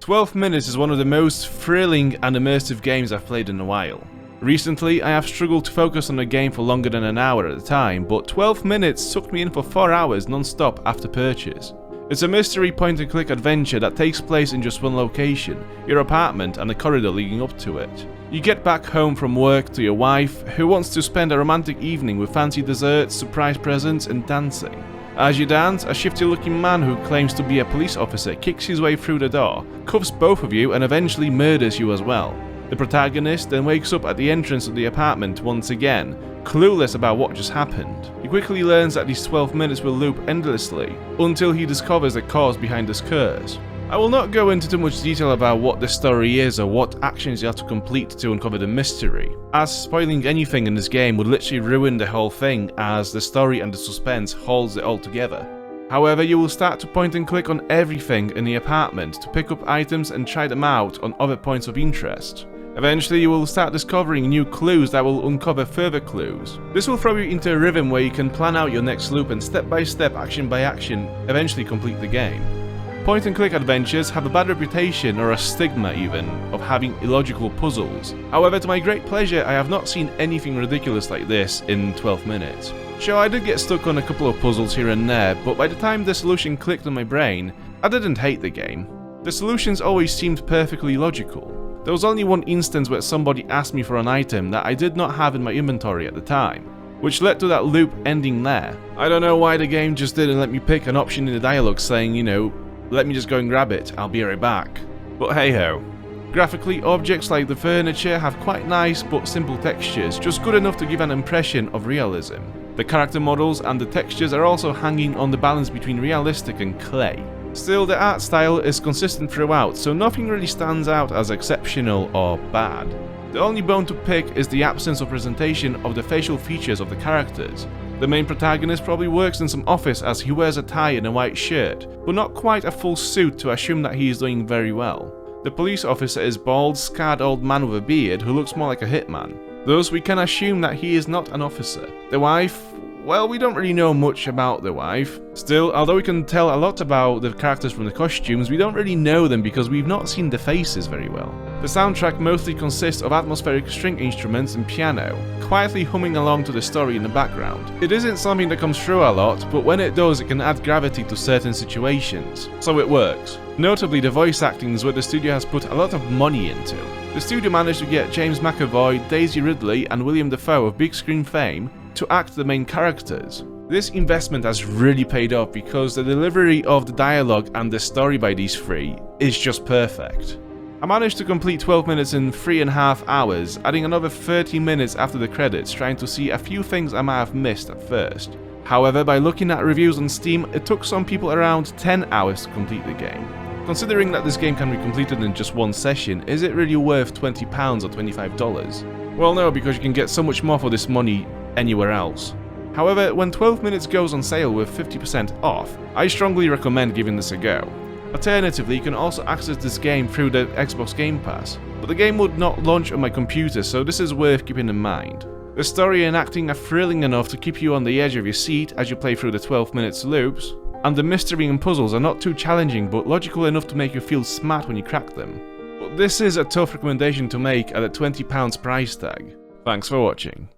12 minutes is one of the most thrilling and immersive games I've played in a while. Recently, I have struggled to focus on a game for longer than an hour at a time, but 12 minutes sucked me in for 4 hours non-stop after purchase. It's a mystery point-and-click adventure that takes place in just one location, your apartment and the corridor leading up to it. You get back home from work to your wife, who wants to spend a romantic evening with fancy desserts, surprise presents and dancing. As you dance, a shifty-looking man who claims to be a police officer kicks his way through the door, cuffs both of you and eventually murders you as well. The protagonist then wakes up at the entrance of the apartment once again, clueless about what just happened. He quickly learns that these 12 minutes will loop endlessly, until he discovers the cause behind this curse. I will not go into too much detail about what the story is or what actions you have to complete to uncover the mystery, as spoiling anything in this game would literally ruin the whole thing, as the story and the suspense holds it all together. However, you will start to point and click on everything in the apartment to pick up items and try them out on other points of interest. Eventually, you will start discovering new clues that will uncover further clues. This will throw you into a rhythm where you can plan out your next loop and step by step, action by action, eventually complete the game. Point and click adventures have a bad reputation, or a stigma even, of having illogical puzzles. However, to my great pleasure, I have not seen anything ridiculous like this in 12 minutes. Sure, I did get stuck on a couple of puzzles here and there, but by the time the solution clicked on my brain, I didn't hate the game. The solutions always seemed perfectly logical. There was only one instance where somebody asked me for an item that I did not have in my inventory at the time, which led to that loop ending there. I don't know why the game just didn't let me pick an option in the dialogue saying, let me just go and grab it, I'll be right back. But hey ho. Graphically, objects like the furniture have quite nice but simple textures, just good enough to give an impression of realism. The character models and the textures are also hanging on the balance between realistic and clay. Still, the art style is consistent throughout, so nothing really stands out as exceptional or bad. The only bone to pick is the absence of presentation of the facial features of the characters. The main protagonist probably works in some office as he wears a tie and a white shirt, but not quite a full suit to assume that he is doing very well. The police officer is bald, scarred old man with a beard who looks more like a hitman. Thus, we can assume that he is not an officer. The wife? Well, we don't really know much about the wife. Still, although we can tell a lot about the characters from the costumes, we don't really know them because we've not seen the faces very well. The soundtrack mostly consists of atmospheric string instruments and piano, quietly humming along to the story in the background. It isn't something that comes through a lot, but when it does, it can add gravity to certain situations, so it works. Notably, the voice acting is what the studio has put a lot of money into. The studio managed to get James McAvoy, Daisy Ridley and Willem Dafoe of big screen fame to act the main characters. This investment has really paid off because the delivery of the dialogue and the story by these three is just perfect. I managed to complete 12 minutes in 3.5 hours, adding another 30 minutes after the credits, trying to see a few things I might have missed at first. However, by looking at reviews on Steam, it took some people around 10 hours to complete the game. Considering that this game can be completed in just one session, is it really worth £20 or $25? Well, no, because you can get so much more for this money anywhere else. However, when 12 minutes goes on sale with 50% off, I strongly recommend giving this a go. Alternatively, you can also access this game through the Xbox Game Pass, but the game would not launch on my computer, so this is worth keeping in mind. The story and acting are thrilling enough to keep you on the edge of your seat as you play through the 12 minutes loops, and the mystery and puzzles are not too challenging but logical enough to make you feel smart when you crack them. But this is a tough recommendation to make at a £20 price tag. Thanks for watching.